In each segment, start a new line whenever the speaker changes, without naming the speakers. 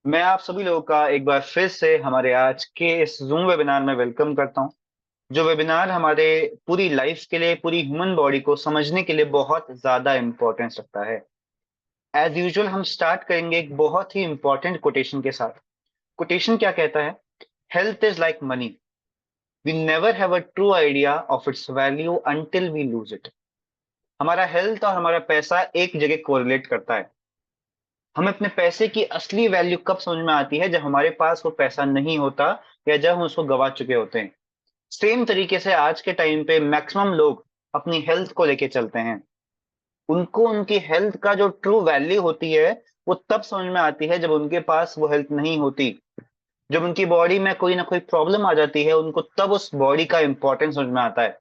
मैं आप सभी लोगों का एक बार फिर से हमारे आज के इस जूम वेबिनार में वेलकम करता हूं। जो वेबिनार हमारे पूरी लाइफ के लिए, पूरी ह्यूमन बॉडी को समझने के लिए बहुत ज्यादा इंपॉर्टेंस रखता है। एज यूजुअल हम स्टार्ट करेंगे एक बहुत ही इंपॉर्टेंट कोटेशन के साथ। कोटेशन क्या कहता है? Health is like money, we never have a true idea of its value until we lose it. हमारा हेल्थ और हमारा पैसा एक जगह कोरिलेट करता है। हमें अपने पैसे की असली वैल्यू कब समझ में आती है? जब हमारे पास वो पैसा नहीं होता या जब हम उसको गवा चुके होते हैं। सेम तरीके से आज के टाइम पे मैक्सिमम लोग अपनी हेल्थ को लेके चलते हैं। उनको उनकी हेल्थ का जो ट्रू वैल्यू होती है वो तब समझ में आती है जब उनके पास वो हेल्थ नहीं होती। जब उनकी बॉडी में कोई ना कोई प्रॉब्लम आ जाती है, उनको तब उस बॉडी का इंपॉर्टेंस समझ में आता है।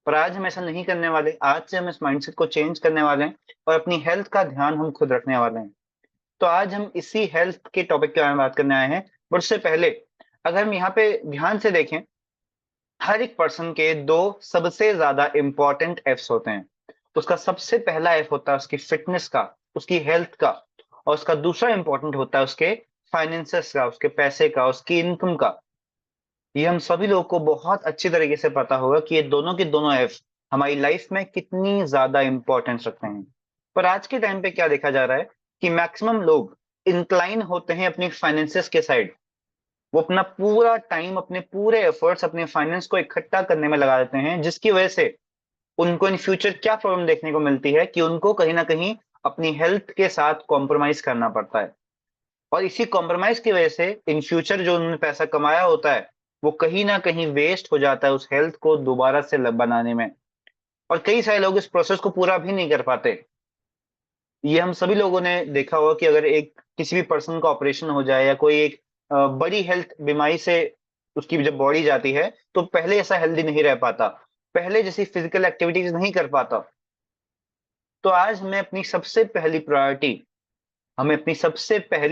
पर आज हम ऐसा नहीं करने वाले। आज से हम इस माइंडसेट को चेंज करने वाले हैं और अपनी हेल्थ का ध्यान हम खुद रखने वाले हैं। तो आज हम इसी हेल्थ के टॉपिक के बारे में बात करने आए हैं। बट उससे पहले अगर हम यहाँ पे ध्यान से देखें, हर एक पर्सन के दो सबसे ज्यादा इंपॉर्टेंट एफ्स होते हैं। उसका सबसे पहला एफ होता है उसकी फिटनेस का, उसकी हेल्थ का। और उसका दूसरा इंपॉर्टेंट होता है उसके फाइनेंसेस का, उसके पैसे का, उसकी इनकम का। ये हम सभी लोगों को बहुत अच्छी तरीके से पता होगा कि ये दोनों के दोनों एफ हमारी लाइफ में कितनी ज्यादा इंपॉर्टेंस रखते हैं। पर आज के टाइम पे क्या देखा जा रहा है कि मैक्सिमम लोग इंक्लाइन होते हैं अपनी फाइनेंसेस के साइड। वो अपना पूरा टाइम, अपने पूरे एफर्ट्स अपने फाइनेंस को इकट्ठा करने में लगा देते हैं, जिसकी वजह से उनको इन फ्यूचर क्या प्रॉब्लम देखने को मिलती है कि उनको कहीं ना कहीं अपनी हेल्थ के साथ कॉम्प्रोमाइज करना पड़ता है। और इसी कॉम्प्रोमाइज की वजह से इन फ्यूचर जो उन्होंने पैसा कमाया होता है वो कहीं ना कहीं वेस्ट हो जाता है उस हेल्थ को दोबारा से बनाने में। और कई सारे लोग इस प्रोसेस को पूरा भी नहीं कर पाते। ये हम सभी लोगों ने देखा होगा कि अगर एक किसी भी पर्सन का ऑपरेशन हो जाए या कोई एक बड़ी हेल्थ बीमारी से उसकी जब बॉडी जाती है तो पहले ऐसा हेल्दी नहीं रह पाता, पहले जैसी फिजिकल एक्टिविटीज नहीं कर पाता। तो आज हमें अपनी सबसे पहली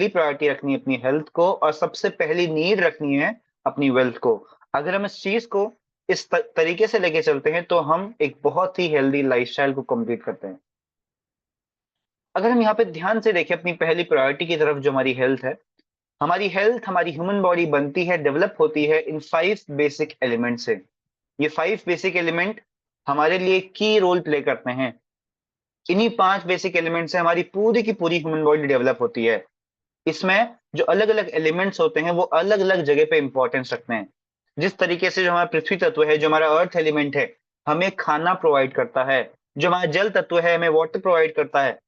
प्रायोरिटी रखनी है अपनी हेल्थ को, और सबसे पहली नीड रखनी है अपनी वेल्थ को। अगर हम इस चीज को इस तरीके से लेके चलते हैं तो हम एक बहुत ही हेल्दी लाइफस्टाइल को कंप्लीट करते हैं। अगर हम यहाँ पे ध्यान से देखें अपनी पहली प्रायोरिटी की तरफ जो हमारी हेल्थ है, हमारी ह्यूमन बॉडी बनती है, डेवलप होती है इन 5 बेसिक एलिमेंट से। ये 5 बेसिक एलिमेंट हमारे लिए की रोल प्ले करते हैं। इन्हीं 5 बेसिक एलिमेंट से हमारी पूरी की पूरी ह्यूमन बॉडी डेवलप होती है। इसमें जो अलग अलग एलिमेंट्स होते हैं वो अलग अलग जगह पे इंपॉर्टेंस रखते हैं। जिस तरीके से जो हमारा पृथ्वी तत्व है, जो हमारा अर्थ एलिमेंट है, हमें खाना प्रोवाइड करता है। जो हमारा जल तत्व है हमें वाटर प्रोवाइड करता है।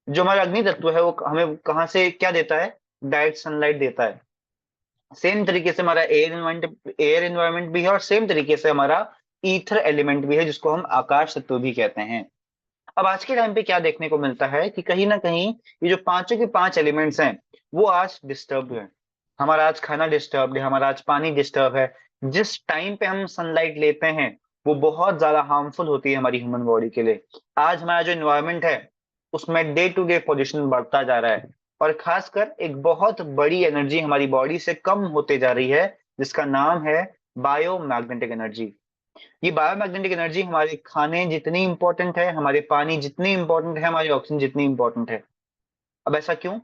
जो हमारा अग्नि तत्व है वो हमें कहाँ से क्या देता है? डायरेक्ट सनलाइट देता है। सेम तरीके से हमारा एयर एनवायरमेंट भी है, और सेम तरीके से हमारा ईथर एलिमेंट भी है जिसको हम आकाश तत्व भी कहते हैं। अब आज के टाइम पे क्या देखने को मिलता है कि कहीं ना कहीं ये जो पांचों के पांच एलिमेंट्स हैं वो आज डिस्टर्ब है। हमारा आज खाना डिस्टर्ब है, हमारा आज पानी डिस्टर्ब है। जिस टाइम पे हम सनलाइट लेते हैं वो बहुत ज्यादा हार्मफुल होती है हमारी ह्यूमन बॉडी के लिए। आज हमारा जो इन्वायरमेंट है उसमें डे टू डे पोल्यूशन बढ़ता जा रहा है। और खासकर एक बहुत बड़ी एनर्जी हमारी बॉडी से कम होते जा रही है जिसका नाम है बायोमैग्नेटिक एनर्जी। ये बायोमैग्नेटिक एनर्जी हमारे खाने जितनी इंपॉर्टेंट है, हमारे पानी जितनी इंपॉर्टेंट है, हमारी ऑक्सीजन जितनी इंपॉर्टेंट है। अब ऐसा क्यों?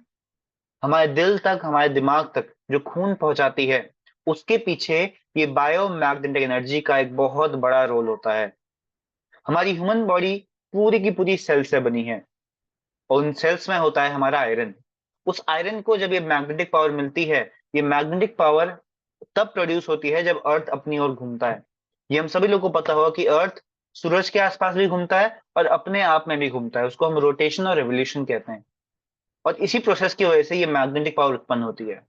हमारे दिल तक, हमारे दिमाग तक जो खून पहुंचाती है उसके पीछे ये बायोमैग्नेटिक एनर्जी का एक बहुत बड़ा रोल होता है। हमारी ह्यूमन बॉडी पूरी की पूरी सेल से बनी है, और उन सेल्स में होता है हमारा आयरन। उस आयरन को जब ये मैग्नेटिक पावर मिलती है, ये मैग्नेटिक पावर तब प्रोड्यूस होती है जब अर्थ अपनी ओर घूमता है। ये हम सभी लोग को पता होगा कि अर्थ सूरज के आसपास भी घूमता है और अपने आप में भी घूमता है। उसको हम रोटेशन और रेवोल्यूशन कहते हैं। और इसी प्रोसेस की वजह से ये मैग्नेटिक पावर उत्पन्न होती है।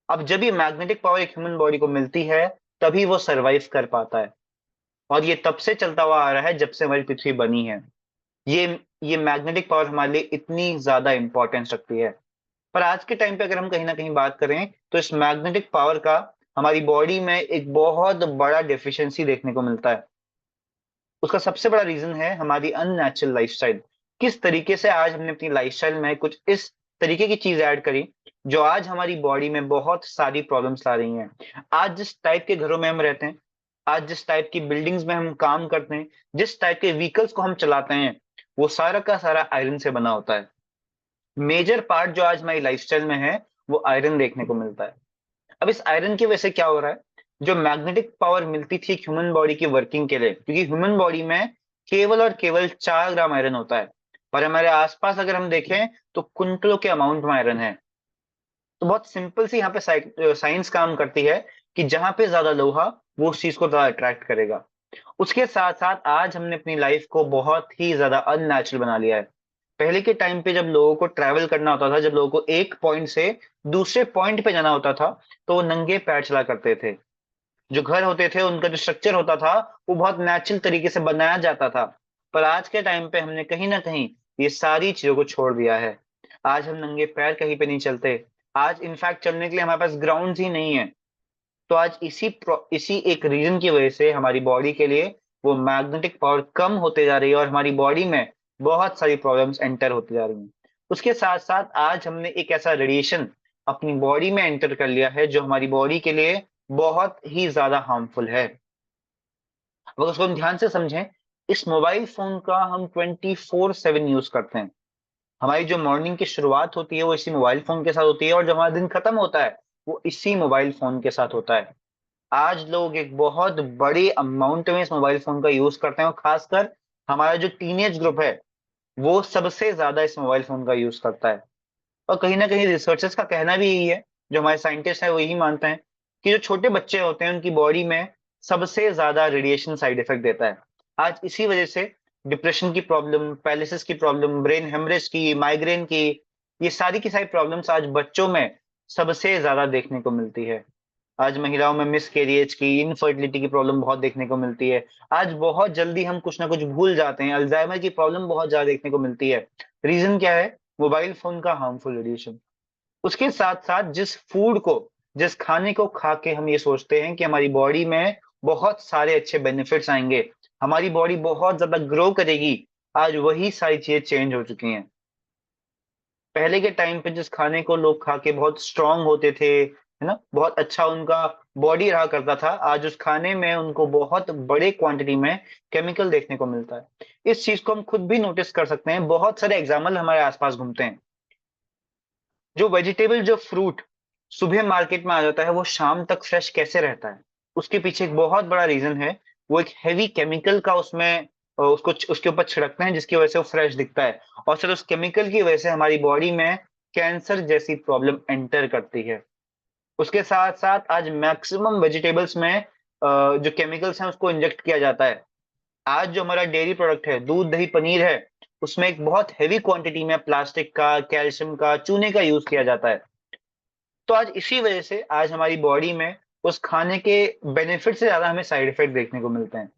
अब जब ये मैग्नेटिक पावर एक ह्यूमन बॉडी को मिलती है तभी वो सरवाइव कर पाता है। और ये तब से चलता हुआ आ रहा है जब से हमारी पृथ्वी बनी है। ये ये मैग्नेटिक पावर हमारे लिए इतनी ज्यादा इंपॉर्टेंस रखती है। पर आज के टाइम पे अगर हम कहीं ना कहीं बात करें तो इस मैग्नेटिक पावर का हमारी बॉडी में एक बहुत बड़ा डेफिशिएंसी देखने को मिलता है। उसका सबसे बड़ा रीजन है हमारी अननेचुरल लाइफस्टाइल। किस तरीके से आज हमने अपनी लाइफस्टाइल में कुछ इस तरीके की चीज ऐड करी जो आज हमारी बॉडी में बहुत सारी प्रॉब्लम्स ला रही हैं। आज जिस टाइप के घरों में हम रहते हैं, आज जिस टाइप की बिल्डिंग्स में हम काम करते हैं, जिस टाइप के व्हीकल्स को हम चलाते हैं, वो सारा का सारा आयरन से बना होता है। मेजर पार्ट जो आज हमारी लाइफस्टाइल में है वो आयरन देखने को मिलता है। अब इस आयरन की वजह से क्या हो रहा है, जो मैग्नेटिक पावर मिलती थी ह्यूमन बॉडी की वर्किंग के लिए, क्योंकि ह्यूमन बॉडी में केवल और केवल 4 ग्राम आयरन होता है, पर हमारे आसपास अगर हम देखें तो कुंटलों के अमाउंट में आयरन है। तो बहुत सिंपल सी यहाँ पे साइंस काम करती है कि जहां पे ज्यादा लोहा, वो उस चीज को ज्यादा अट्रैक्ट करेगा। उसके साथ साथ आज हमने अपनी लाइफ को बहुत ही ज्यादा अननेचुरल बना लिया है। पहले के टाइम पे जब लोगों को ट्रैवल करना होता था, जब लोगों को एक पॉइंट से दूसरे पॉइंट पे जाना होता था, तो वो नंगे पैर चला करते थे। जो घर होते थे उनका जो स्ट्रक्चर होता था, वो बहुत नेचुरल तरीके से बनाया जाता था। पर आज के टाइम पे हमने कहीं ना कहीं ये सारी चीजों को छोड़ दिया है। आज हम नंगे पैर कहीं पे नहीं चलते। आज इनफैक्ट चलने के लिए हमारे पास ग्राउंड ही नहीं है। तो आज इसी एक रीजन की वजह से हमारी बॉडी के लिए वो मैग्नेटिक पावर कम होते जा रही है, और हमारी बॉडी में बहुत सारी प्रॉब्लम्स एंटर होती जा रही हैं। उसके साथ साथ आज हमने एक ऐसा रेडिएशन अपनी बॉडी में एंटर कर लिया है जो हमारी बॉडी के लिए बहुत ही ज्यादा हार्मफुल है। अगर उसको हम ध्यान से समझें, इस मोबाइल फोन का हम 24/7 यूज करते हैं। हमारी जो मॉर्निंग की शुरुआत होती है वो इसी मोबाइल फोन के साथ होती है, और जो हमारा दिन खत्म होता है वो इसी मोबाइल फोन के साथ होता है। आज लोग एक बहुत बड़ी अमाउंट में इस मोबाइल फोन का यूज करते हैं, और खासकर हमारा जो टीनेज ग्रुप है वो सबसे ज्यादा इस मोबाइल फोन का यूज करता है। और कहीं ना कहीं रिसर्चर्स का कहना भी यही है, जो हमारे साइंटिस्ट है वो यही मानते हैं कि जो छोटे बच्चे होते हैं उनकी बॉडी में सबसे ज्यादा रेडिएशन साइड इफेक्ट देता है। आज इसी वजह से डिप्रेशन की प्रॉब्लम, पैलिसिस की प्रॉब्लम, ब्रेन हेमरेज की, माइग्रेन की, ये सारी की सारी प्रॉब्लम्स आज बच्चों में सबसे ज्यादा देखने को मिलती है। आज महिलाओं में मिसकैरेज की, इनफर्टिलिटी की प्रॉब्लम बहुत देखने को मिलती है। आज बहुत जल्दी हम कुछ ना कुछ भूल जाते हैं, अल्जाइमर की प्रॉब्लम बहुत ज्यादा देखने को मिलती है। रीजन क्या है? मोबाइल फोन का हार्मफुल रेडिएशन। उसके साथ साथ जिस खाने को खा के हम ये सोचते हैं कि हमारी बॉडी में बहुत सारे अच्छे बेनिफिट्स आएंगे, हमारी बॉडी बहुत ज्यादा ग्रो करेगी, आज वही सारी चीजें चेंज हो चुकी हैं। पहले के टाइम पे जिस खाने को लोग खा के बहुत स्ट्रांग होते थे, है ना, बहुत अच्छा उनका बॉडी रहा करता था, आज उस खाने में उनको बहुत बड़े क्वांटिटी में केमिकल देखने को मिलता है। इस चीज को हम खुद भी नोटिस कर सकते हैं, बहुत सारे एग्जाम्पल हमारे आसपास घूमते हैं। जो वेजिटेबल, जो फ्रूट सुबह मार्केट में आ जाता है, वो शाम तक फ्रेश कैसे रहता है? उसके पीछे एक बहुत बड़ा रीजन है। वो एक हैवी केमिकल का उसमें उसको उसके ऊपर छिड़कते हैं, जिसकी वजह से वो फ्रेश दिखता है। और सिर्फ उस केमिकल की वजह से हमारी बॉडी में कैंसर जैसी प्रॉब्लम एंटर करती है। उसके साथ साथ आज मैक्सिमम वेजिटेबल्स में जो केमिकल्स हैं उसको इंजेक्ट किया जाता है। आज जो हमारा डेयरी प्रोडक्ट है, दूध दही पनीर है, उसमें एक बहुत हैवी क्वांटिटी में प्लास्टिक का, कैल्शियम का, चूने का यूज किया जाता है। तो आज इसी वजह से आज हमारी बॉडी में उस खाने के बेनिफिट से ज्यादा हमें साइड इफेक्ट देखने को मिलते हैं।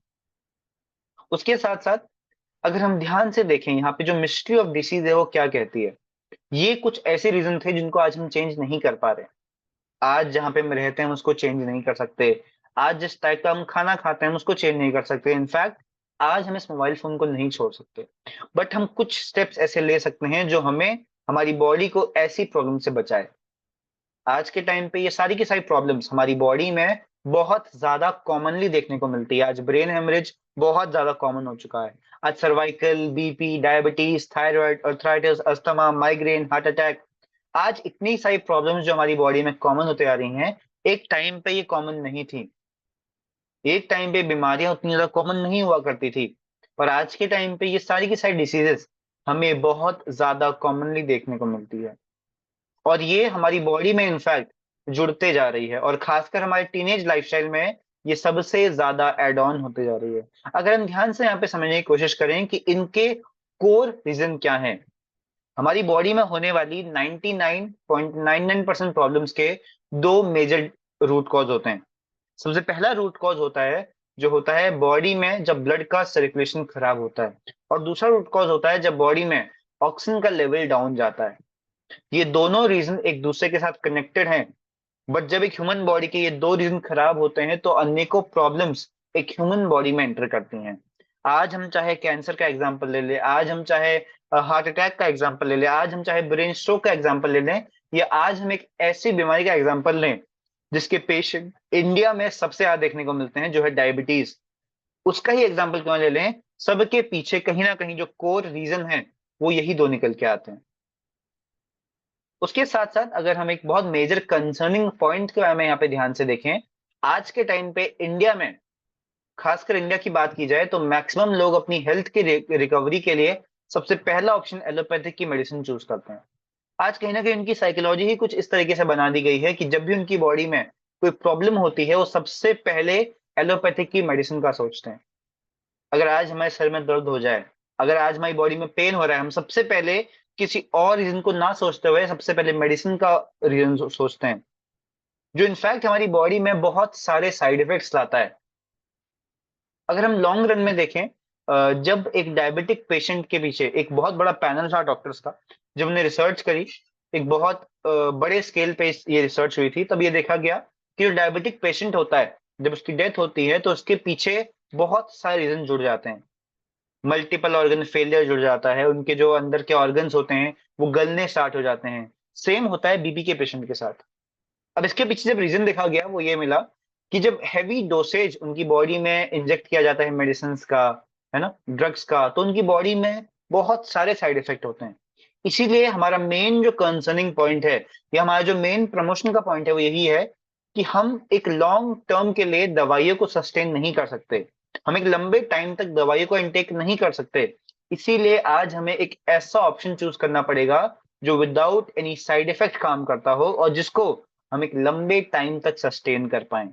उसके साथ साथ अगर हम ध्यान से देखें, यहाँ पे जो मिस्ट्री ऑफ डिसीज है वो क्या कहती है, ये कुछ ऐसे रीजन थे जिनको आज हम चेंज नहीं कर पा रहे। आज जहाँ पे हम रहते हैं हम उसको चेंज नहीं कर सकते। आज जिस टाइप का हम खाना खाते हैं हम उसको चेंज नहीं कर सकते। इनफैक्ट आज हम इस मोबाइल फोन को नहीं छोड़ सकते। बट हम कुछ स्टेप्स ऐसे ले सकते हैं जो हमें हमारी बॉडी को ऐसी प्रॉब्लम से बचाए। आज के टाइम पे ये सारी की सारी प्रॉब्लम्स हमारी बॉडी में बहुत ज्यादा कॉमनली देखने को मिलती है। आज ब्रेन हेमरेज बहुत ज्यादा कॉमन हो चुका है। आज cervical, BP, diabetes, thyroid, arthritis, asthma, migraine, heart attack, आज इतनी सारी प्रॉब्लम्स जो हमारी बॉडी में कॉमन होते आ रही हैं, एक टाइम पे ये कॉमन नहीं थी। एक टाइम पे बीमारियां उतनी ज्यादा कॉमन नहीं हुआ करती थी, पर आज के टाइम पे ये सारी की सारी डिसीजेस हमें बहुत ज्यादा कॉमनली देखने को मिलती है। और ये हमारी बॉडी में इनफैक्ट जुड़ते जा रही है, और खासकर हमारे टीनेज लाइफस्टाइल में ये सबसे ज्यादा एड ऑन होते जा रही है। अगर हम ध्यान से यहाँ पे समझने की कोशिश करें कि इनके कोर रीजन क्या है, हमारी बॉडी में होने वाली 99.99% प्रॉब्लम्स के दो मेजर रूट कॉज होते हैं। सबसे पहला रूट कॉज होता है, जो होता है बॉडी में जब ब्लड का सर्कुलेशन खराब होता है, और दूसरा रूट कॉज होता है जब बॉडी में ऑक्सीजन का लेवल डाउन जाता है। ये दोनों रीजन एक दूसरे के साथ कनेक्टेड हैं। बट जब एक ह्यूमन बॉडी के ये दो रीजन खराब होते हैं तो अनेकों प्रॉब्लम्स एक ह्यूमन बॉडी में एंटर करती हैं। आज हम चाहे कैंसर का एग्जांपल ले लें, आज हम चाहे हार्ट अटैक का एग्जांपल ले लें, आज हम चाहे ब्रेन स्ट्रोक का एग्जांपल ले लें, या आज हम एक ऐसी बीमारी का एग्जांपल लें जिसके पेशेंट इंडिया में सबसे ज्यादा देखने को मिलते हैं, जो है डायबिटीज। उसका ही एग्जांपल क्यों ले लें, सबके पीछे कहीं ना कहीं जो कोर रीजन है वो यही दो निकल के आते हैं। उसके साथ-साथ अगर हम एक बहुत मेजर कंसर्निंग पॉइंट के बारे में यहाँ पे ध्यान से देखें, आज के टाइम पे इंडिया में, खासकर इंडिया की बात की जाए तो मैक्सिमम लोग अपनी हेल्थ की रिकवरी के लिए सबसे पहला ऑप्शन एलोपैथिक की मेडिसिन चूज़ करते हैं। आज कहीं न कहीं उनकी साइकोलॉजी ही कुछ इस तरीके से बना दी गई है कि जब भी उनकी बॉडी में कोई प्रॉब्लम होती है, वो सबसे पहले एलोपैथिक की मेडिसिन का सोचते हैं। अगर आज हमारे सर में दर्द हो जाए, अगर आज हमारी बॉडी में पेन हो रहा है, हम सबसे पहले किसी और रीज़न को ना सोचते हुए सबसे पहले मेडिसिन का रीज़न सोचते हैं, जो इनफैक्ट हमारी बॉडी में बहुत सारे साइड इफेक्ट्स लाता है। अगर हम लॉन्ग रन में देखें, जब एक डायबिटिक पेशेंट के पीछे एक बहुत बड़ा पैनल था डॉक्टर्स का, जब उन्होंने रिसर्च करी, एक बहुत बड़े स्केल पे ये रिसर्च हुई थी, तब ये देखा गया कि जो डायबिटिक पेशेंट होता है, जब उसकी डेथ होती है तो उसके पीछे बहुत सारे रीज़न जुड़ जाते हैं। मल्टीपल ऑर्गन फेलियर जुड़ जाता है, उनके जो अंदर के ऑर्गन्स होते हैं, वो गलने स्टार्ट हो जाते हैं। सेम होता है बीपी के पेशेंट के साथ। अब इसके पीछे जब रीज़न देखा गया, वो ये मिला कि जब हेवी डोसेज उनकी बॉडी में इंजेक्ट किया जाता है मेडिसिन्स का, है ना? ड्रग्स का, तो उनकी बॉडी में बहुत सारे साइड इफ़ेक्ट होते हैं। इसीलिए हमारा मेन जो कंसर्निंग पॉइंट है, या हमारा जो मेन प्रमोशन का पॉइंट है, वो यही है कि हम एक लॉन्ग टर्म के लिए दवाइयों को सस्टेन नहीं कर सकते। हम एक लंबे टाइम तक दवाइयों को इनटेक नहीं कर सकते। इसीलिए आज हमें एक ऐसा ऑप्शन चूज़ करना पड़ेगा, जो विदाउट एनी साइड इफ़ेक्ट काम करता हो और जिसको हम एक लंबे टाइम तक सस्टेन कर पाएँ।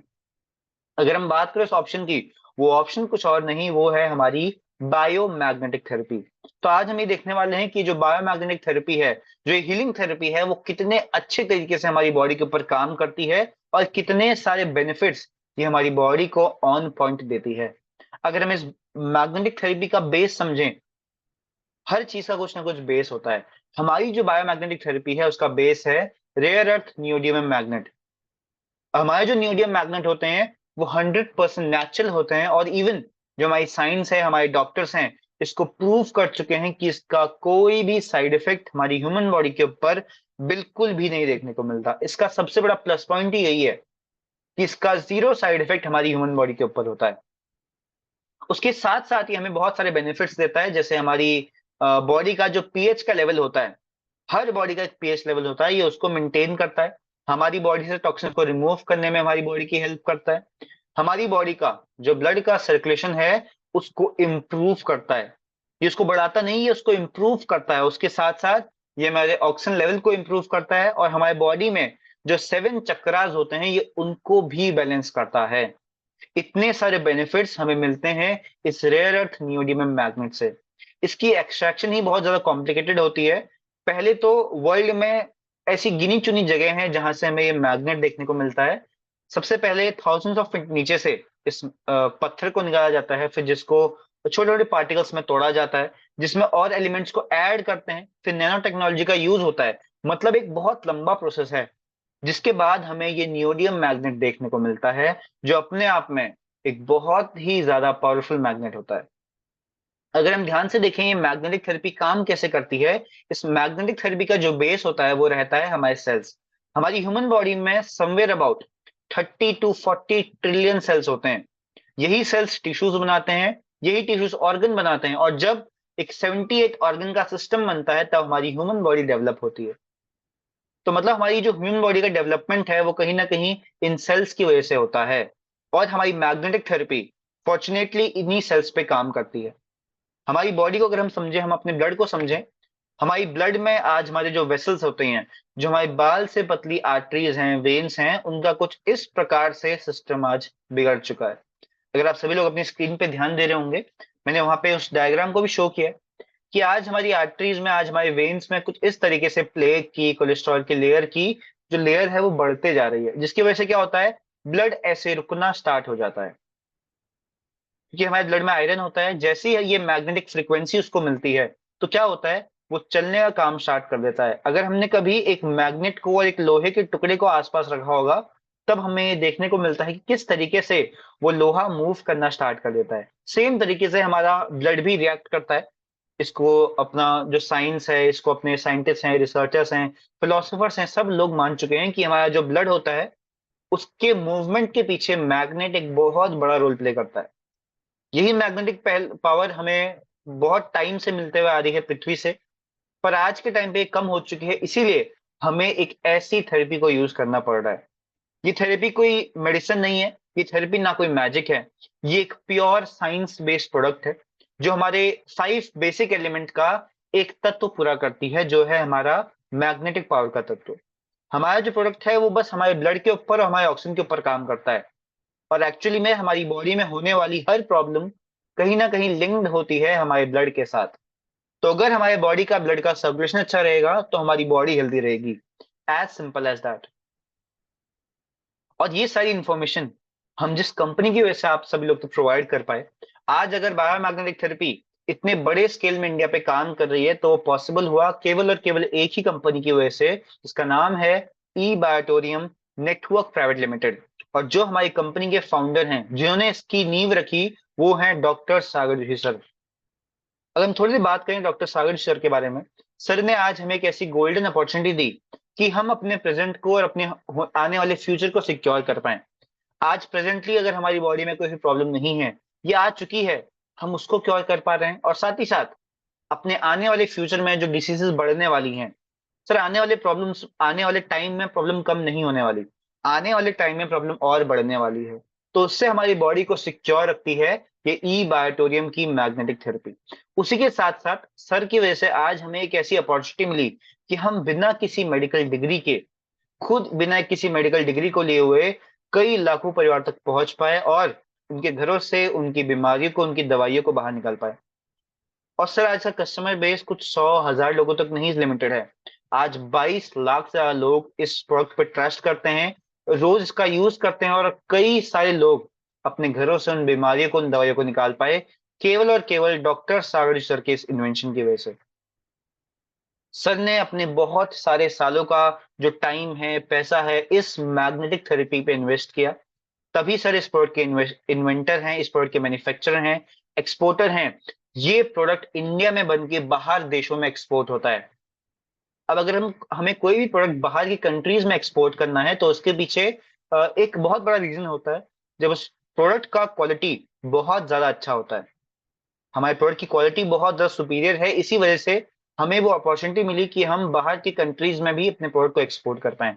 अगर हम बात करें उस ऑप्शन की, वो ऑप्शन कुछ और नहीं, वो है हमारी बायोमैग्नेटिक थेरेपी। तो आज हम ये देखने वाले हैं कि जो बायोमैग्नेटिक थेरेपी है, जो ये हीलिंग थेरेपी है, वो कितने अच्छे तरीके से हमारी बॉडी के ऊपर काम करती है और कितने सारे बेनिफिट्स ये हमारी बॉडी को ऑन पॉइंट देती है। अगर हम इस मैग्नेटिक थेरेपी का बेस समझें, हर चीज़ का कुछ ना कुछ बेस होता है। हमारी जो बायोमैग्नेटिक थेरेपी है, उसका बेस है रेयर अर्थ नियोडिमियम मैग्नेट। हमारे जो नियोडिमियम मैग्नेट होते हैं, वो 100% नेचुरल होते हैं और इवन जो हमारी साइंस है, हमारे डॉक्टर्स हैं, इसको प्रूव कर चुके हैं कि इसका कोई भी साइड इफेक्ट हमारी ह्यूमन बॉडी के ऊपर बिल्कुल भी नहीं देखने को मिलता। इसका सबसे बड़ा प्लस पॉइंट ही यही है कि इसका ज़ीरो साइड इफेक्ट हमारी ह्यूमन बॉडी के ऊपर होता है। उसके साथ-साथ ही हमें बहुत सारे बेनिफिट्स देता है, जैसे हमारी बॉडी का जो पीएच का लेवल होता है, हर बॉडी का एक पीएच लेवल होता है, ये उसको मेंटेन करता है। हमारी बॉडी से टॉक्सिन को रिमूव करने में हमारी बॉडी की हेल्प करता है। हमारी बॉडी का जो ब्लड का सर्कुलेशन है, उसको इम्प्रूव करता है। ये उसको बढ़ाता नहीं है, उसको इम्प्रूव करता है। उसके साथ-साथ ये हमारे ऑक्सीजन लेवल को इम्प्रूव करता है और हमारे बॉडी में जो 7 चक्रास होते हैं, ये उनको भी बैलेंस करता है। इतने सारे बेनिफिट्स हमें मिलते हैं इस रेयर अर्थ नियोडिमियम मैग्नेट से। इसकी एक्सट्रैक्शन ही बहुत ज़्यादा कॉम्प्लिकेटेड होती है। पहले तो वर्ल्ड में ऐसी गिनी-चुनी जगह हैं जहाँ से हमें ये मैग्नेट देखने को मिलता है। सबसे पहले थाउज़ेंड्स ऑफ फीट नीचे से इस पत्थर को निकाला जाता है, फिर जिसको छोटे-छोटे पार्टिकल्स में तोड़ा जाता है, जिसमें और एलिमेंट्स को ऐड करते हैं, फिर नैनो टेक्नोलॉजी का यूज़ होता है। मतलब एक बहुत लंबा प्रोसेस है। जिसके बाद हमें ये नियोडिमियम मैग्नेट देखने को मिलता है, जो अपने आप में एक बहुत ही ज़्यादा पावरफुल मैग्नेट होता है। अगर हम ध्यान से देखें ये मैग्नेटिक थेरेपी काम कैसे करती है, इस मैग्नेटिक थेरेपी का जो बेस होता है वो रहता है हमारे सेल्स। हमारी ह्यूमन बॉडी में somewhere about 30 to 40 trillion cells होते हैं। यही सेल्स टिश्यूज बनाते हैं, यही टिश्यूज ऑर्गन बनाते हैं और जब एक 78 ऑर्गन का सिस्टम बनता है तब हमारी ह्यूमन बॉडी डेवलप होती है। तो मतलब हमारी जो ह्यूमन बॉडी का डेवलपमेंट है वो कहीं न कहीं इन सेल्स की वजह से होता है और हमारी मैग्नेटिक थेरेपी फॉर्चुनेटली इन्हीं सेल्स पे काम करती है। हमारी बॉडी को अगर हम समझें, हम अपने ब्लड को समझें, हमारी ब्लड में आज हमारे जो वेसल्स होते हैं, जो हमारे बाल से पतली आर्टरीज हैं, वेन्स हैं, उनका कुछ इस प्रकार से सिस्टम आज बिगड़ चुका है। अगर आप सभी लोग अपनी स्क्रीन पे ध्यान दे रहे होंगे, मैंने वहाँ पे उस डायग्राम को भी शो किया है। कि आज हमारी आर्टरीज में, आज हमारे वेन्स में कुछ इस तरीके से प्लेग की, कोलेस्ट्रॉल की लेयर की जो लेयर है वो बढ़ते जा रही है, जिसकी वजह से क्या होता है, ब्लड ऐसे रुकना स्टार्ट हो जाता है। क्योंकि हमारे ब्लड में आयरन होता है, जैसे ही ये मैग्नेटिक फ्रीक्वेंसी उसको मिलती है, तो क्या होता है, वो चलने का काम स्टार्ट कर देता है। अगर हमने कभी एक मैग्नेट को और एक लोहे के टुकड़े को आसपास रखा होगा, तब हमें ये देखने को मिलता है कि किस तरीके से वो लोहा मूव करना स्टार्ट कर देता है। सेम तरीके से हमारा ब्लड भी रिएक्ट करता है। इसको अपना जो साइंस है, इसको अपने साइंटिस्ट हैं, रिसर्चर्स हैं, फिलोसोफर्स हैं, सब लोग मान चुके हैं कि हमारा जो ब्लड होता है, उसके मूवमेंट के पीछे मैग्नेट एक बहुत बड़ा रोल प्ले करता है। यही मैग्नेटिक पावर हमें बहुत टाइम से मिलते हुए आ रही है पृथ्वी से, पर आज के टाइम पे ये कम हो चुकी है, इसीलिए हमें एक ऐसी थेरेपी को यूज करना पड़ रहा है। ये थेरेपी कोई मेडिसिन नहीं है, ये थेरेपी ना कोई मैजिक है, ये एक प्योर साइंस बेस्ड प्रोडक्ट है जो हमारे 5 बेसिक एलिमेंट का एक तत्व पूरा करती है, जो है हमारा मैग्नेटिक पावर का तत्व। हमारा जो प्रोडक्ट है वो बस हमारे ब्लड के ऊपर और हमारे ऑक्सीजन के ऊपर काम करता है, और एक्चुअली में हमारी बॉडी में होने वाली हर प्रॉब्लम कहीं ना कहीं लिंक्ड होती है हमारे ब्लड के साथ। तो अगर हमारे बॉडी का ब्लड का सर्कुलेशन अच्छा रहेगा तो हमारी बॉडी हेल्दी रहेगी, एज सिंपल एज दैट। और ये सारी इंफॉर्मेशन हम जिस कंपनी की वजह से आप सभी लोग तो प्रोवाइड कर पाए, आज अगर बायोमैग्नेटिक थेरेपी इतने बड़े स्केल में इंडिया पे काम कर रही है तो वो पॉसिबल हुआ केवल और केवल एक ही कंपनी की वजह से, जिसका नाम है ई बायोटोरियम नेटवर्क प्राइवेट लिमिटेड। और जो हमारी कंपनी के फाउंडर हैं जिन्होंने इसकी नींव रखी, वो हैं डॉक्टर सागर जोशी सर। अगर हम थोड़ी सी बात करें डॉक्टर सागर जोशी सर के बारे में, सर ने आज हमें एक ऐसी गोल्डन अपॉर्चुनिटी दी कि हम अपने प्रेजेंट को और अपने आने वाले फ्यूचर को सिक्योर कर पाए। आज प्रेजेंटली अगर हमारी बॉडी में कोई भी प्रॉब्लम नहीं है, ये आ चुकी है, हम उसको क्योर कर पा रहे हैं, और साथ ही साथ अपने आने वाले फ्यूचर में जो डिसीजेस बढ़ने वाली हैं, सर आने वाले प्रॉब्लम्स, आने वाले टाइम में प्रॉब्लम कम नहीं होने वाली, आने वाले टाइम में प्रॉब्लम और बढ़ने वाली है। तो उससे हमारी बॉडी को सिक्योर रखती है ये ई बायोटोरियम की मैग्नेटिक थेरेपी। उसी के साथ साथ सर की वजह से आज हमें एक ऐसी अपॉर्चुनिटी मिली कि हम बिना किसी मेडिकल डिग्री के, खुद बिना किसी मेडिकल डिग्री को लिए हुए कई लाखों परिवार तक पहुंच पाए और उनके घरों से उनकी बीमारियों को, उनकी दवाइयों को बाहर निकाल पाए। और सर आज का कस्टमर बेस कुछ 100,000 लोगों तक नहीं लिमिटेड है। आज 22 लाख से ज्यादा लोग इस प्रोडक्ट पर ट्रस्ट करते हैं, रोज इसका यूज करते हैं, और कई सारे लोग अपने घरों से उन बीमारियों को, उन दवाइयों को निकाल पाए केवल और केवल डॉक्टर सागर सर के इस इन्वेंशन की वजह से। सर ने अपने बहुत सारे सालों का जो टाइम है, पैसा है, इस मैग्नेटिक थेरेपी पे इन्वेस्ट किया। तभी सर इस प्रोडक्ट के इन्वेंटर हैं, इस प्रोडक्ट के मैन्युफैक्चरर हैं, एक्सपोर्टर हैं। ये प्रोडक्ट इंडिया में बन के बाहर देशों में एक्सपोर्ट होता है। अब अगर हम हमें कोई भी प्रोडक्ट बाहर की कंट्रीज में एक्सपोर्ट करना है तो उसके पीछे एक बहुत बड़ा रीजन होता है। जब उस प्रोडक्ट का क्वालिटी बहुत ज्यादा अच्छा होता है, हमारे प्रोडक्ट की क्वालिटी बहुत ज्यादा सुपीरियर है, इसी वजह से हमें वो अपॉर्चुनिटी मिली कि हम बाहर की कंट्रीज में भी अपने प्रोडक्ट को एक्सपोर्ट कर पाए।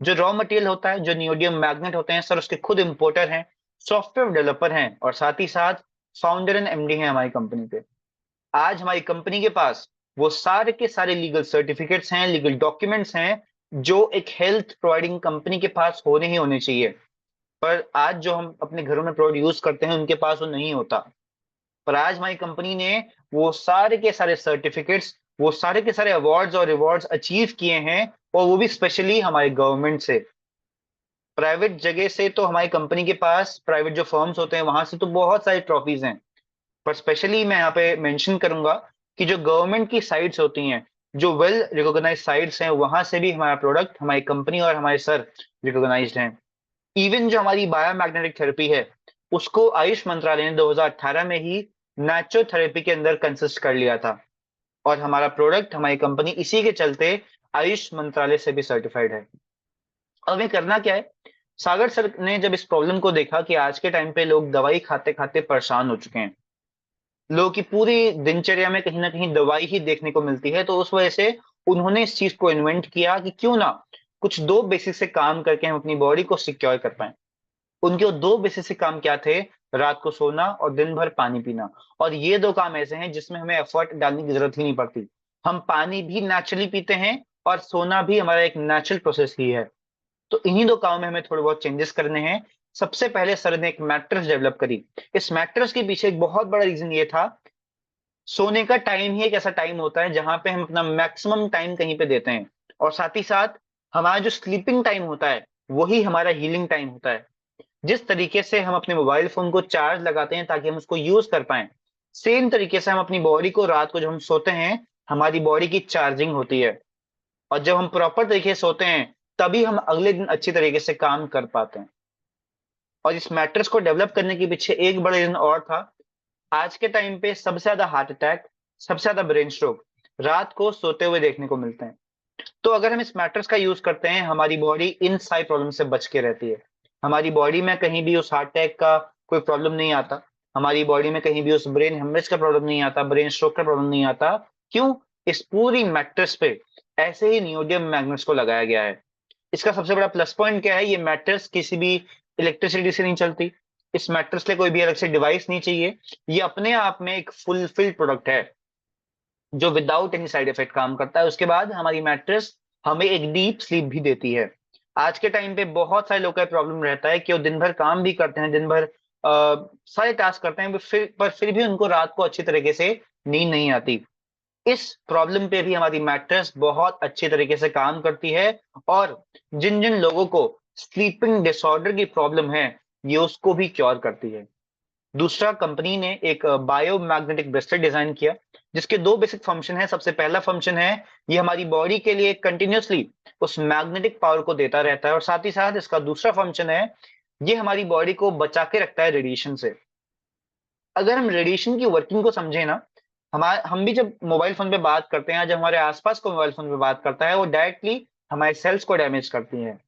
जो रॉ मटेरियल होता है, जो नियोडियम मैग्नेट होते हैं, सर उसके खुद इंपोर्टर हैं, सॉफ्टवेयर डेवलपर हैं, और साथ ही साथ फाउंडर एंड एमडी हैं हमारी कंपनी पे। आज हमारी कंपनी के पास वो सारे के सारे लीगल सर्टिफिकेट्स हैं, लीगल डॉक्यूमेंट्स हैं, जो एक हेल्थ प्रोवाइडिंग कंपनी के पास होने ही होने चाहिए। पर आज जो हम अपने घरों में प्रोडक्ट यूज करते हैं उनके पास वो नहीं होता। पर आज हमारी कंपनी ने वो सारे के सारे सर्टिफिकेट्स, वो सारे के सारे अवार्ड्स और रिवॉर्ड्स अचीव किए हैं, और वो भी स्पेशली हमारे गवर्नमेंट से। प्राइवेट जगह से तो हमारी कंपनी के पास, प्राइवेट जो फर्म्स होते हैं वहां से तो बहुत सारी ट्रॉफीज हैं, पर स्पेशली मैं यहाँ पे मेंशन करूंगा कि जो गवर्नमेंट की साइट्स होती हैं, जो वेल रिकॉग्नाइज साइट्स हैं, वहां से भी हमारा प्रोडक्ट, हमारी कंपनी और हमारे सर रिकॉग्नाइज्ड हैं। इवन जो हमारी बायोमैग्नेटिक थेरेपी है, उसको आयुष मंत्रालय ने 2018 में ही नेचुरोथेरेपी के अंदर कंसिस्ट कर लिया था, और हमारा प्रोडक्ट, हमारी कंपनी इसी के चलते आयुष मंत्रालय से भी सर्टिफाइड है। अब हमें करना क्या है, सागर सर ने जब इस प्रॉब्लम को देखा कि आज के टाइम पे लोग दवाई खाते खाते परेशान हो चुके हैं, लोगों की पूरी दिनचर्या में कहीं ना कहीं दवाई ही देखने को मिलती है, तो उस वजह से उन्होंने इस चीज को इन्वेंट किया कि क्यों ना कुछ दो बेसिस से काम करके हम अपनी बॉडी को सिक्योर कर पाए। उनके वो दो बेसिस से काम क्या थे, रात को सोना और दिन भर पानी पीना। और ये दो काम ऐसे हैं जिसमें हमें एफर्ट डालने की जरूरत ही नहीं पड़ती। हम पानी भी नेचुरली पीते हैं और सोना भी हमारा एक नेचुरल प्रोसेस ही है। तो इन्हीं दो कामों में हमें थोड़े बहुत चेंजेस करने हैं। सबसे पहले सर ने एक मैट्रेस डेवलप करी। इस मैट्रेस के पीछे एक बहुत बड़ा रीजन ये था, सोने का टाइम ही एक ऐसा टाइम होता है जहां पे हम अपना मैक्सिमम टाइम कहीं पे देते हैं, और साथ ही साथ हमारा जो स्लीपिंग टाइम होता है वही हमारा हीलिंग टाइम होता है। जिस तरीके से हम अपने मोबाइल फोन को चार्ज लगाते हैं ताकि हम उसको यूज कर पाए, सेम तरीके से हम अपनी बॉडी को रात को जब हम सोते हैं, हमारी बॉडी की चार्जिंग होती है, और जब हम प्रॉपर तरीके से सोते हैं तभी हम अगले दिन अच्छी तरीके से काम कर पाते हैं। और इस मैट्रेस को डेवलप करने के पीछे एक बड़ा रीजन और था। आज के टाइम पे सबसे ज्यादा हार्ट अटैक, सबसे ज्यादा ब्रेन स्ट्रोक रात को सोते हुए देखने को मिलते हैं। तो अगर हम इस मैट्रेस का यूज करते हैं, हमारी बॉडी इन सारी प्रॉब्लम से बच के रहती है। हमारी बॉडी में कहीं भी उस हार्ट अटैक का कोई प्रॉब्लम नहीं आता, हमारी बॉडी में कहीं भी उस ब्रेन हेमरेज का प्रॉब्लम नहीं आता, ब्रेन स्ट्रोक का प्रॉब्लम नहीं आता। क्यों? इस पूरी मैट्रेस पे ऐसे ही नियोडियम मैग्नेट्स को लगाया गया है। इसका सबसे बड़ा प्लस पॉइंट क्या है, ये मैट्रेस किसी भी इलेक्ट्रिसिटी से नहीं चलती। इस मैट्रेस के लिए कोई भी अलग से डिवाइस नहीं चाहिए। ये अपने आप में एक फुलफिल्ड प्रोडक्ट है जो विदाउट एनी साइड इफेक्ट काम करता है। उसके बाद हमारी मैट्रेस हमें एक डीप स्लीप भी देती है। आज के टाइम पे बहुत सारे लोगों का प्रॉब्लम रहता है कि वो दिन भर काम भी करते हैं, दिन भर सारे टास्क करते हैं, पर फिर भी उनको रात को अच्छी तरीके से नींद नहीं आती। इस प्रॉब्लम पे भी हमारी मैट्रेस बहुत अच्छे तरीके से काम करती है। और जिन जिन लोगों को स्लीपिंग डिसऑर्डर की प्रॉब्लम है, ये उसको भी क्योर करती है। दूसरा, कंपनी ने एक बायोमैग्नेटिक ब्रेसलेट डिजाइन किया जिसके दो बेसिक फंक्शन है। सबसे पहला फंक्शन है, ये हमारी बॉडी के लिए कंटिन्यूअसली उस मैग्नेटिक पावर को देता रहता है, और साथ ही साथ इसका दूसरा फंक्शन है, ये हमारी बॉडी को बचा के रखता है रेडिएशन से। अगर हम रेडिएशन की वर्किंग को समझे ना, हम भी जब मोबाइल फोन पे बात करते हैं, जब हमारे आसपास को मोबाइल फोन पे बात करता है, वो डायरेक्टली हमारे सेल्स को डैमेज करती है।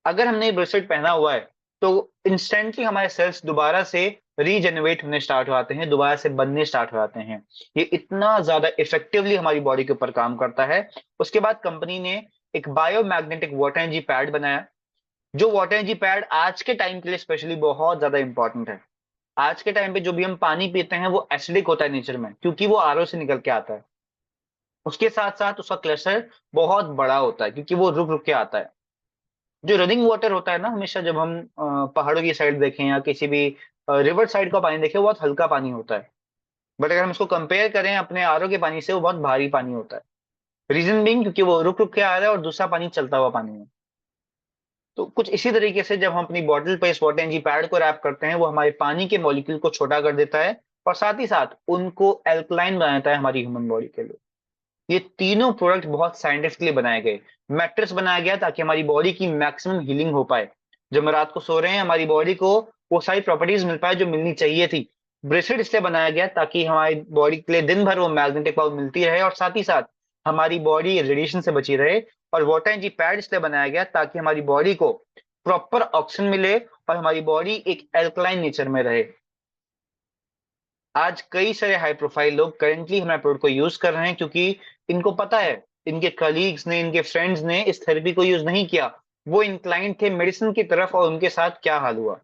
अगर हमने ब्रेसलेट पहना हुआ है तो इंस्टेंटली हमारे सेल्स दोबारा से रीजनरेट होने स्टार्ट हो जाते हैं, दोबारा से बनने स्टार्ट हो जाते हैं। ये इतना ज्यादा इफेक्टिवली हमारी बॉडी के ऊपर काम करता है। उसके बाद कंपनी ने एक बायोमैग्नेटिक वाटर एनर्जी पैड बनाया, जो वाटर एनर्जी पैड आज के टाइम के लिए स्पेशली बहुत ज्यादा इंपॉर्टेंट है। आज के टाइम पे जो भी हम पानी पीते हैं वो एसिडिक होता है नेचर में, क्योंकि वो आरओ से निकल के आता है। उसके साथ साथ उसका क्लस्टर बहुत बड़ा होता है क्योंकि वो रुक रुक के आता है। जो रनिंग वाटर होता है ना, हमेशा जब हम पहाड़ों की साइड देखें या किसी भी रिवर साइड का पानी देखें, वो बहुत हल्का पानी होता है। बट अगर हम इसको कंपेयर करें अपने आरओ के पानी से, वो बहुत भारी पानी होता है। रीजन बीइंग क्योंकि वो रुक रुक के आ रहा है और दूसरा पानी चलता हुआ पानी है। तो कुछ इसी तरीके से जब हम अपनी बॉटल पे इस वाटर एनर्जी पैड को रैप करते हैं, वो हमारे पानी के मॉलिक्यूल को छोटा कर देता है और साथ ही साथ उनको एल्कलाइन बनाता है हमारी ह्यूमन बॉडी के लिए। ये तीनों प्रोडक्ट बहुत साइंटिफिकली बनाए गए। मैट्रेस बनाया गया ताकि हमारी बॉडी की मैक्सिमम हीलिंग हो पाए। जब हम रात को सो रहे हैं, हमारी बॉडी को वो सारी प्रॉपर्टीज मिल पाए जो मिलनी चाहिए थी। ब्रेसलेट इसलिए बनाया गया ताकि हमारी बॉडी के लिए दिन भर वो मैग्नेटिक पावर मिलती रहे और साथ ही साथ हमारी बॉडी रेडिएशन से बची रहे। और वाटर एनर्जी पैड इसलिए बनाया गया ताकि हमारी बॉडी को प्रॉपर ऑक्सीजन मिले और हमारी बॉडी एक एल्कलाइन नेचर में रहे। आज कई सारे हाई प्रोफाइल लोग करेंटली हमारे प्रोडक्ट को यूज कर रहे हैं क्योंकि इनको पता है, इनके कलीग्स ने, इनके फ्रेंड्स ने इस थेरेपी को यूज नहीं किया, वो इंक्लाइंड थे मेडिसिन की तरफ और उनके साथ क्या हाल हुआ।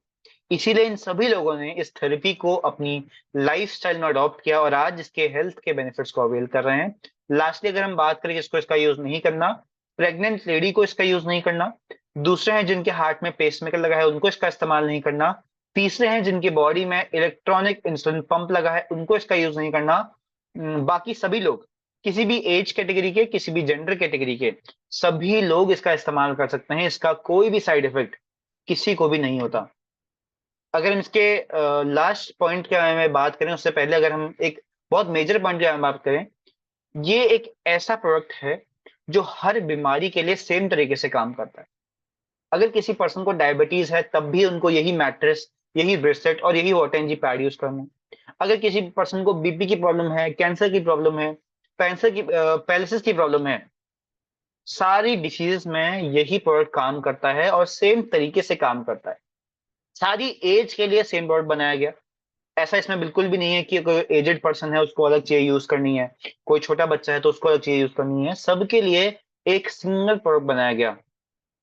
इसीलिए इन सभी लोगों ने इस थेरेपी को अपनी लाइफस्टाइल में अडॉप्ट किया और आज इसके हेल्थ के बेनिफिट्स को अवेल कर रहे हैं। लास्टली अगर हम बात करें इसको इसका यूज नहीं करना, प्रेग्नेंट लेडी को इसका यूज नहीं करना। दूसरे हैं जिनके हार्ट में पेसमेकर लगा है, उनको इसका इस्तेमाल नहीं करना। तीसरे हैं जिनकी बॉडी में इलेक्ट्रॉनिक इंसुलिन पंप लगा है, उनको इसका यूज नहीं करना। बाकी सभी लोग, किसी भी एज कैटेगरी के, किसी भी जेंडर कैटेगरी के, सभी लोग इसका इस्तेमाल कर सकते हैं। इसका कोई भी साइड इफेक्ट किसी को भी नहीं होता। अगर हम इसके लास्ट पॉइंट के बारे में बात करें उससे पहले अगर हम एक बहुत मेजर पॉइंट के बारे में बात करें, ये एक ऐसा प्रोडक्ट है जो हर बीमारी के लिए सेम तरीके से काम करता है। अगर किसी पर्सन को डायबिटीज है तब भी उनको यही मैट्रेस, यही ब्रेसलेट और यही वाटर एनर्जी पैड यूज करना है। अगर किसी पर्सन को बीपी की प्रॉब्लम है, कैंसर की प्रॉब्लम है, कैंसर की पैलिसिस की प्रॉब्लम है, सारी डिसीजेस में यही प्रोडक्ट काम करता है और सेम तरीके से काम करता है। सारी एज के लिए सेम प्रोडक्ट बनाया गया। ऐसा इसमें बिल्कुल भी नहीं है कि कोई एजेड पर्सन है उसको अलग चीज यूज करनी है, कोई छोटा बच्चा है तो उसको अलग चीज यूज करनी है। सबके लिए एक सिंगल प्रोडक्ट बनाया गया।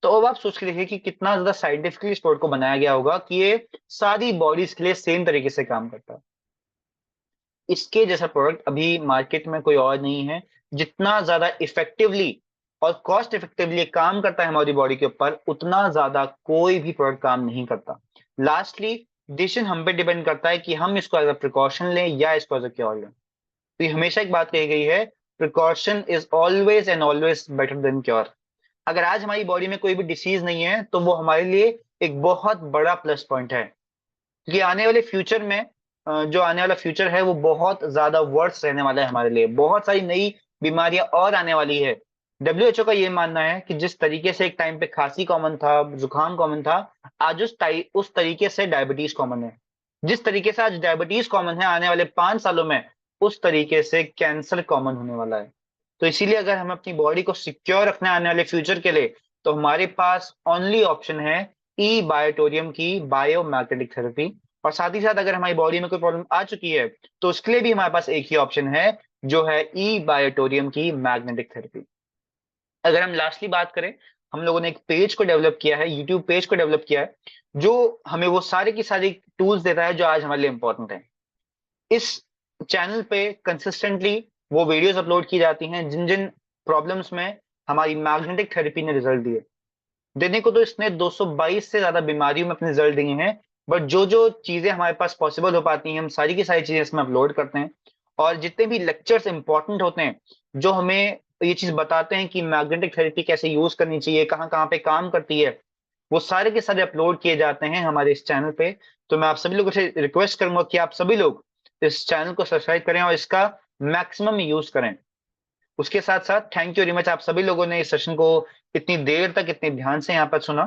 तो अब आप सोच के देखिए कि कितना ज्यादा साइंटिफिकली इस प्रोडक्ट को बनाया गया होगा कि ये सारी बॉडीज के लिए सेम तरीके से काम करता है। इसके जैसा प्रोडक्ट अभी मार्केट में कोई और नहीं है। जितना ज्यादा इफेक्टिवली और कॉस्ट इफेक्टिवली काम करता है हमारी बॉडी के ऊपर, उतना ज्यादा कोई भी प्रोडक्ट काम नहीं करता। लास्टली डिसीजन हम पे डिपेंड करता है कि हम इसको एज अ प्रिकॉशन लें या इसको एज अ क्योर लें। तो ये हमेशा एक बात कही गई है, precaution is always and always better than cure. अगर आज हमारी बॉडी में कोई भी डिसीज नहीं है तो वो हमारे लिए एक बहुत बड़ा प्लस पॉइंट है, क्योंकि आने वाले फ्यूचर में जो आने वाला फ्यूचर है वो बहुत ज्यादा वर्स रहने वाला है हमारे लिए। बहुत सारी नई बीमारियां और आने वाली है। डब्ल्यूएचओ का ये मानना है कि जिस तरीके से एक टाइम पे खांसी कॉमन था, जुकाम कॉमन था, आज उस तरीके से डायबिटीज कॉमन है। जिस तरीके से आज डायबिटीज कॉमन है, आने वाले 5 सालों में उस तरीके से कैंसर कॉमन होने वाला है। तो इसीलिए अगर हम अपनी बॉडी को सिक्योर रखना है आने वाले फ्यूचर के लिए, तो हमारे पास ओनली ऑप्शन है ई बायोटोरियम की बायोमैग्नेटिक थेरेपी। और साथ ही साथ अगर हमारी बॉडी में कोई प्रॉब्लम आ चुकी है तो उसके लिए भी हमारे पास एक ही ऑप्शन है, जो है ई बायोटोरियम की मैग्नेटिक थेरेपी। अगर हम लास्टली बात करें, हम लोगों ने एक पेज को डेवलप किया है, यूट्यूब पेज को डेवलप किया है, जो हमें वो सारी की सारी टूल्स देता है जो आज हमारे लिए इंपॉर्टेंट है। इस चैनल पे कंसिस्टेंटली वो वीडियोस अपलोड की जाती हैं जिन जिन प्रॉब्लम्स में हमारी मैग्नेटिक थेरेपी ने रिजल्ट दिए। देने को तो इसने 222 से ज्यादा बीमारियों में अपने रिजल्ट दिए हैं, बट जो जो चीजें हमारे पास पॉसिबल हो पाती हैं हम सारी की सारी चीजें इसमें अपलोड करते हैं। और जितने भी लेक्चर्स इंपॉर्टेंट होते हैं जो हमें ये चीज बताते हैं कि मैग्नेटिक थेरेपी कैसे यूज करनी चाहिए, कहाँ कहाँ पे काम करती है, वो सारे के सारे अपलोड किए जाते हैं हमारे इस चैनल पे। तो मैं आप सभी लोगों से रिक्वेस्ट करूंगा कि आप सभी लोग इस चैनल को सब्सक्राइब करें और इसका मैक्सिमम यूज करें। उसके साथ साथ थैंक यू वेरी मच, आप सभी लोगों ने इस सेशन को इतनी देर तक इतने ध्यान से यहाँ पर सुना।